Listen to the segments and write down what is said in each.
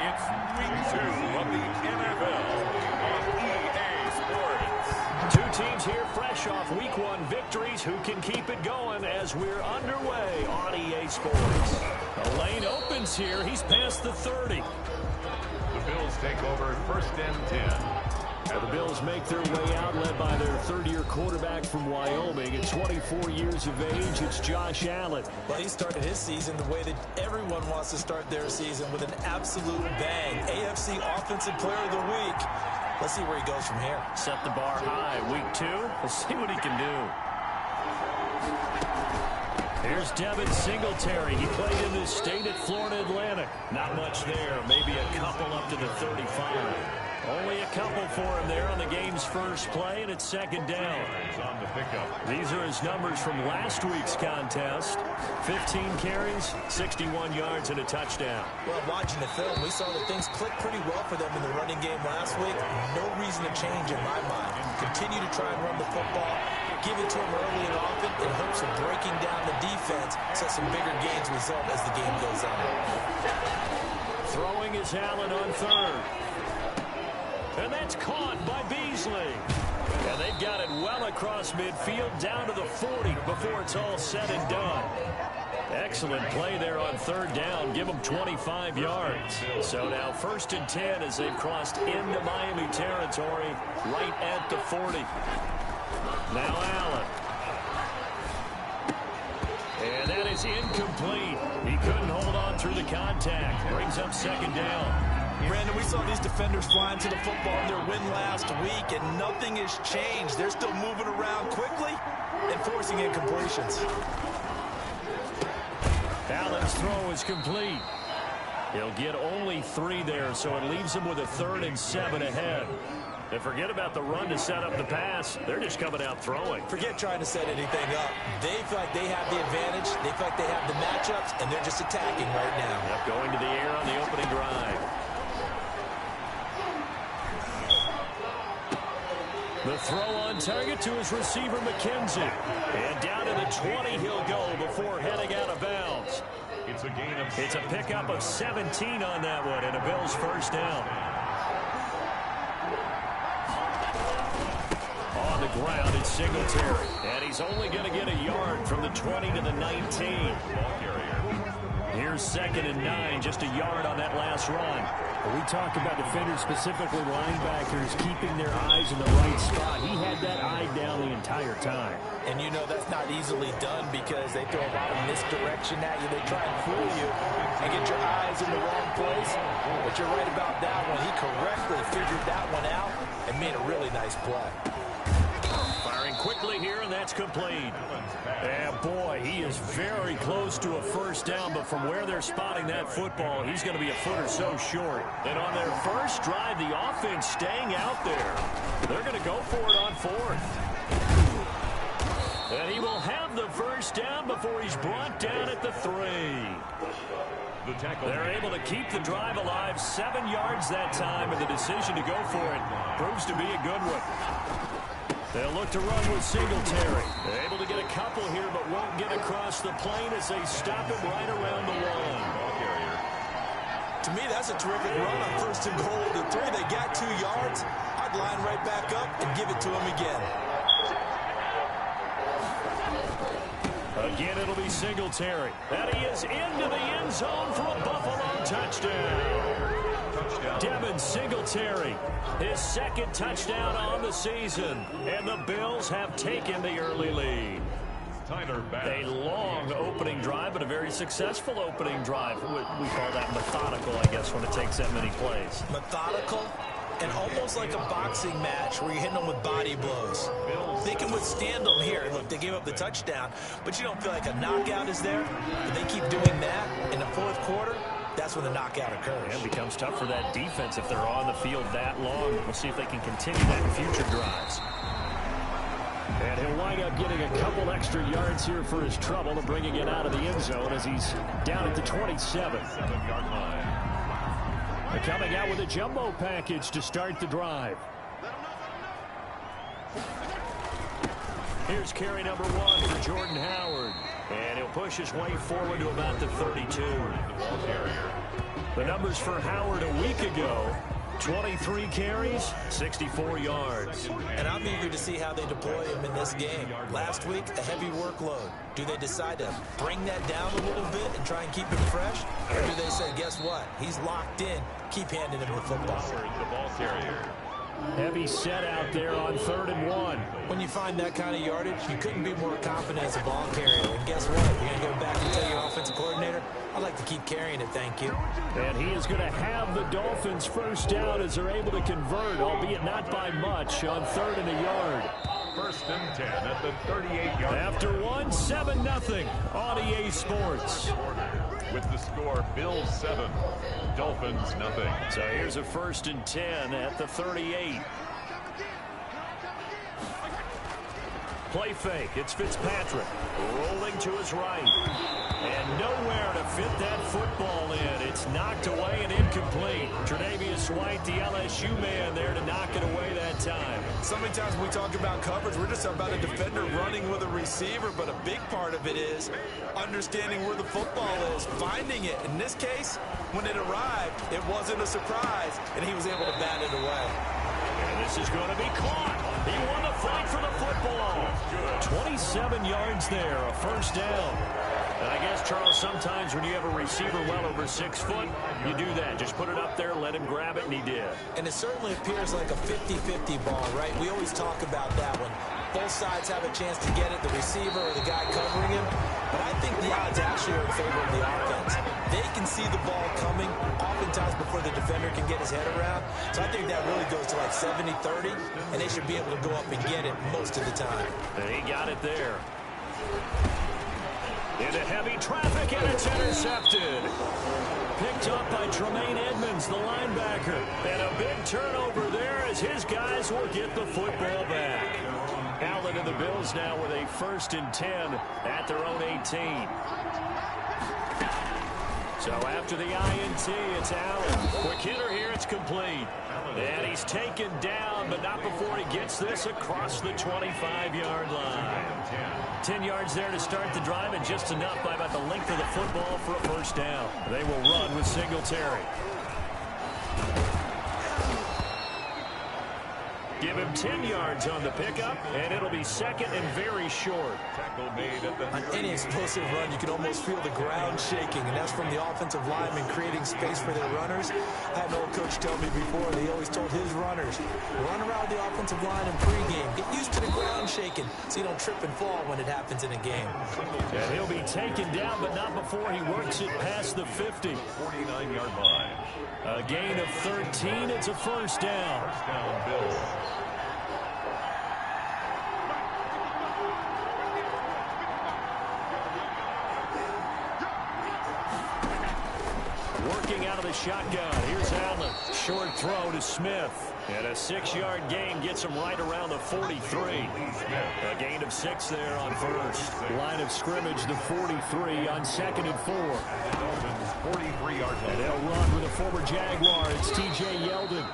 It's week 2 of the NFL on EA Sports. Two teams here fresh off week 1 victories. Who can keep it going as we're underway on EA Sports? The lane opens here. He's past the 30. The Bills take over 1st and 10. Well, the Bills make their way out, led by their third-year quarterback from Wyoming. At 24 years of age, it's Josh Allen. Well, he started his season the way that everyone wants to start their season, with an absolute bang. AFC Offensive Player of the Week. Let's see where he goes from here. Set the bar high. Week 2, we'll see what he can do. Here's Devin Singletary. He played in this state at Florida Atlantic. Not much there. Maybe a couple up to the 35. Only a couple for him there on the game's first play, and it's 2nd down. On the pickup. These are his numbers from last week's contest. 15 carries, 61 yards, and a touchdown. Well, watching the film, we saw that things clicked pretty well for them in the running game last week. No reason to change in my mind. Continue to try and run the football, give it to him early and often in hopes of breaking down the defense so some bigger gains result as the game goes on. Throwing is Allen on 3rd. And that's caught by Beasley. And they've got it well across midfield down to the 40 before it's all said and done. Excellent play there on 3rd down. Give them 25 yards. So now 1st and 10 as they've crossed into Miami territory right at the 40. Now Allen. And that is incomplete. He couldn't hold on through the contact. Brings up 2nd down. Brandon, we saw these defenders flying to the football in their win last week, and nothing has changed. They're still moving around quickly and forcing incompletions. Allen's throw is complete. He'll get only 3 there, so it leaves him with a 3rd and 7 ahead. And forget about the run to set up the pass. They're just coming out throwing. Forget trying to set anything up. They feel like they have the advantage. They feel like they have the matchups, and they're just attacking right now. Yep, going to the air on the opening drive. The throw on target to his receiver, McKenzie. And down to the 20 he'll go before heading out of bounds. It's a gain of... It's a pickup of 17 on that one, and a Bills 1st down. On the ground, it's Singletary. And he's only going to get a yard from the 20 to the 19. Ball carrier. Here's 2nd and 9, just a yard on that last run. We talk about defenders, specifically linebackers, keeping their eyes in the right spot. He had that eye down the entire time. And you know that's not easily done because they throw a lot of misdirection at you. They try and fool you and get your eyes in the wrong place. But you're right about that one. He correctly figured that one out and made a really nice play. Firing quickly here, and that's complete. And boy, he is very close to a 1st down, but from where they're spotting that football, he's going to be a foot or so short. And on their first drive, the offense staying out there. They're going to go for it on 4th. And he will have the 1st down before he's brought down at the 3. The tackle. They're able to keep the drive alive, 7 yards that time, and the decision to go for it proves to be a good one. They'll look to run with Singletary. They're able to get a couple here, but won't get across the plane as they stop him right around the 1. Ball carrier. To me, that's a terrific run on 1st and goal at the 3. They got 2 yards. I'd line right back up and give it to him again. Again, it'll be Singletary. And he is into the end zone for a Buffalo touchdown. Devin Singletary, his 2nd touchdown on the season. And the Bills have taken the early lead. A long opening drive, but a very successful opening drive. We call that methodical, I guess, when it takes that many plays. Methodical and almost like a boxing match where you're hitting them with body blows. They can withstand them here. Look, they gave up the touchdown, but you don't feel like a knockout is there. But they keep doing that in the 4th quarter. That's when the knockout occurs. And it becomes tough for that defense if they're on the field that long. We'll see if they can continue that in future drives. And he'll wind up getting a couple extra yards here for his trouble and bringing it out of the end zone as he's down at the 27. 7-yard line. They're coming out with a jumbo package to start the drive. Here's carry number 1 for Jordan Howard. And he'll push his way forward to about the 32. The ball carrier. The numbers for Howard a week ago: 23 carries, 64 yards. And I'm eager to see how they deploy him in this game. Last week, a heavy workload. Do they decide to bring that down a little bit and try and keep him fresh? Or do they say, guess what? He's locked in. Keep handing him the football. The ball carrier. Heavy set out there on 3rd and 1. When you find that kind of yardage, you couldn't be more confident as a ball carrier. And guess what? You're going to go back and tell your offensive coordinator, I'd like to keep carrying it, thank you. And he is going to have the Dolphins first down as they're able to convert, albeit not by much, on 3rd and a yard. 1st and 10 at the 38-yard. After 7-0 on EA Sports. With the score, Bills 7, Dolphins 0. So here's a 1st and 10 at the 38. Play fake. It's Fitzpatrick rolling to his right. And nowhere to fit that football in. It's knocked away and incomplete. Tre'Davious White, the LSU man, there to knock it away that time. So many times when we talk about coverage, we're just about a defender running with a receiver, but a big part of it is understanding where the football is, finding it. In this case, when it arrived, it wasn't a surprise, and he was able to bat it away. And this is going to be caught. He won the fight for the football. 27 yards there, a 1st down. And I guess, Charles, sometimes when you have a receiver well over 6 foot, you do that. Just put it up there, let him grab it, and he did. And it certainly appears like a 50-50 ball, right? We always talk about that one. Both sides have a chance to get it, the receiver or the guy covering him. But I think the odds actually are in favor of the offense. They can see the ball coming oftentimes before the defender can get his head around. So I think that really goes to like 70-30, and they should be able to go up and get it most of the time. And he got it there. Into heavy traffic, and it's intercepted. Picked up by Tremaine Edmonds, the linebacker. And a big turnover there as his guys will get the football back. Allen and the Bills now with a 1st and 10 at their own 18. So after the INT, it's Allen. Quick hitter here, it's complete. And he's taken down, but not before he gets this across the 25-yard line. 10 yards there to start the drive, and just enough by about the length of the football for a 1st down. They will run with Singletary. Give him 10 yards on the pickup, and it'll be 2nd and very short. Tackle made at the On any explosive run, you can almost feel the ground shaking, and that's from the offensive linemen creating space for their runners. I had an old coach tell me before, and he always told his runners, run around the offensive line in pregame. Get used to the ground shaking so you don't trip and fall when it happens in a game. And he'll be taken down, but not before he works it past the 50. 49-yard line. A gain of 13. It's a 1st down. 1st down, Bills. Working out of the shotgun. Here's Allen. Short throw to Smith. And a 6-yard gain gets him right around the 43. A gain of 6 there on 1st. Line of scrimmage, the 43 on 2nd and 4. Dolphins 43-yard line. And they'll run with a former Jaguar. It's T.J. Yeldon.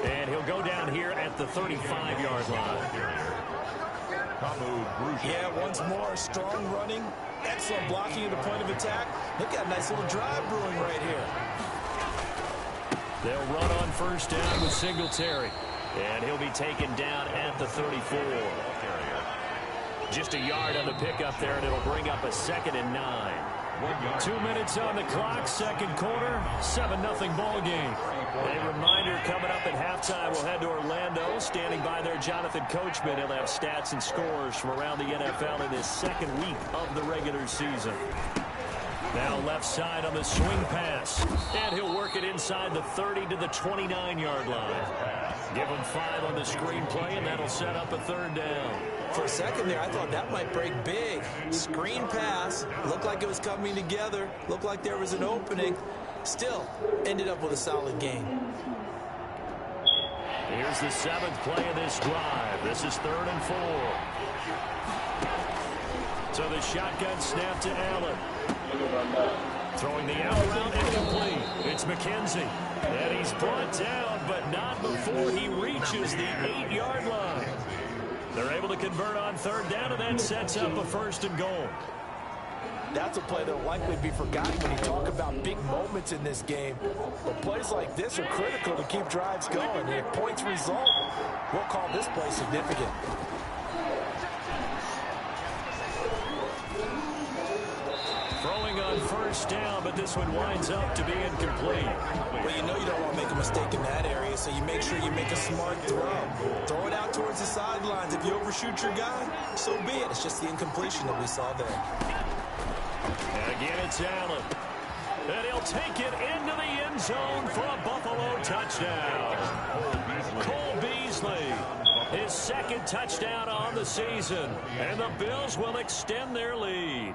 And he'll go down here at the 35-yard line. Yeah, once more, strong running, excellent blocking at the point of attack. Look at a nice little drive brewing right here. They'll run on 1st down with Singletary. And he'll be taken down at the 34. Just a yard on the pickup there, and it'll bring up a 2nd and 9. 2 minutes on the clock, 2nd quarter, 7-0 ball game. A reminder coming up at halftime, we'll head to Orlando. Standing by there, Jonathan Coachman. He'll have stats and scores from around the NFL in his 2nd week of the regular season. Now left side on the swing pass. And he'll work it inside the 30 to the 29-yard line. Give him 5 on the screenplay, and that'll set up a 3rd down. For a second there, I thought that might break big. Screen pass. Looked like it was coming together. Looked like there was an opening. Still, ended up with a solid game. Here's the 7th play of this drive. This is 3rd and 4. So the shotgun snap to Allen. Throwing the out route incomplete. It's McKenzie. And he's brought down, but not before he reaches the 8-yard line. They're able to convert on 3rd down, and that sets up a 1st and goal. That's a play that will likely be forgotten when you talk about big moments in this game. But plays like this are critical to keep drives going. And if points result, we'll call this play significant. Throwing on first down, but this one winds up to be incomplete. Well, you know you don't want to make a mistake in that area, so you make sure you make a smart throw. Throw it out towards the sidelines. If you overshoot your guy, so be it. It's just the incompletion that we saw there. And again, it's Allen. And he'll take it into the end zone for a Buffalo touchdown. Cole Beasley, his second touchdown on the season. And the Bills will extend their lead.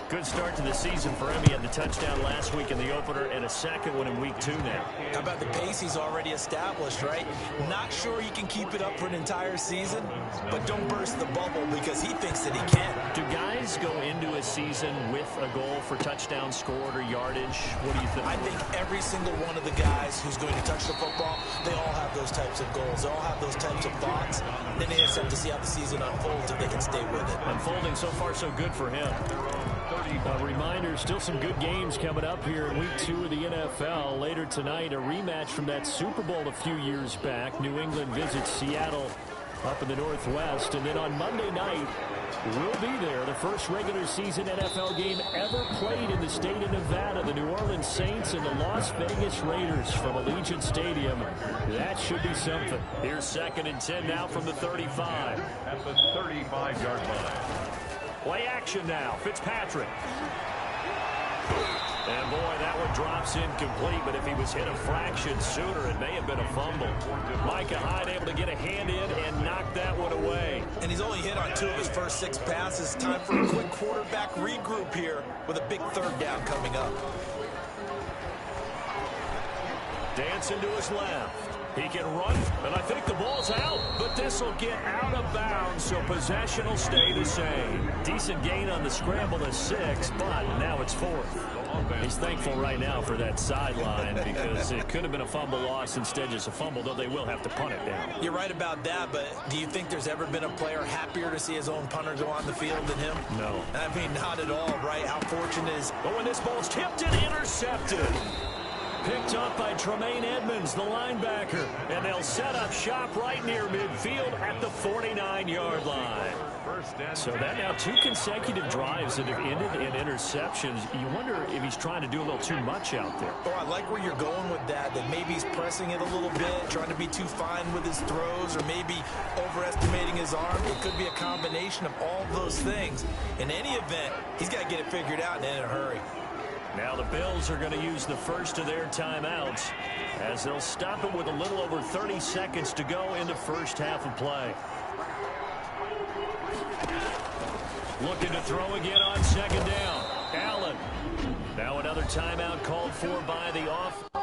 Good start to the season for him. He had the touchdown last week in the opener and a second one in week 2 now. How about the pace he's already established, right? Not sure he can keep it up for an entire season, but don't burst the bubble because he thinks that he can. Do guys go into a season with a goal for touchdown scored or yardage? What do you think? I think every single one of the guys who's going to touch the football, they all have those types of goals. They all have those types of thoughts. Then they just have to see how the season unfolds if they can stay with it. Unfolding so far so good for him. A reminder, still some good games coming up here in week 2 of the NFL. Later tonight, a rematch from that Super Bowl a few years back. New England visits Seattle up in the Northwest. And then on Monday night, we'll be there. The first regular season NFL game ever played in the state of Nevada. The New Orleans Saints and the Las Vegas Raiders from Allegiant Stadium. That should be something. Here's 2nd and 10 now from the 35. At the 35-yard line. Play action now. Fitzpatrick. And boy, that one drops incomplete, but if he was hit a fraction sooner, it may have been a fumble. Micah Hyde able to get a hand in and knock that one away. And he's only hit on 2 of his first 6 passes. Time for a quick quarterback regroup here with a big 3rd down coming up. Dancing to his left. He can run, and I think the ball's out, but this will get out of bounds, so possession will stay the same. Decent gain on the scramble is 6, but now it's 4th. He's thankful right now for that sideline because it could have been a fumble loss, instead just a fumble, though they will have to punt it down. You're right about that, but do you think there's ever been a player happier to see his own punter go on the field than him? No. I mean, not at all, right? How fortunate is... But when this ball's tipped and intercepted. Picked up by Tremaine Edmonds, the linebacker. And they'll set up shop right near midfield at the 49-yard line. So that now 2 consecutive drives that have ended in interceptions. You wonder if he's trying to do a little too much out there. Oh, I like where you're going with that maybe he's pressing it a little bit, trying to be too fine with his throws, or maybe overestimating his arm. It could be a combination of all those things. In any event, he's got to get it figured out and in a hurry. Now the Bills are going to use the first of their timeouts as they'll stop it with a little over 30 seconds to go in the first half of play. Looking to throw again on 2nd down. Allen. Now another timeout called for by the offense.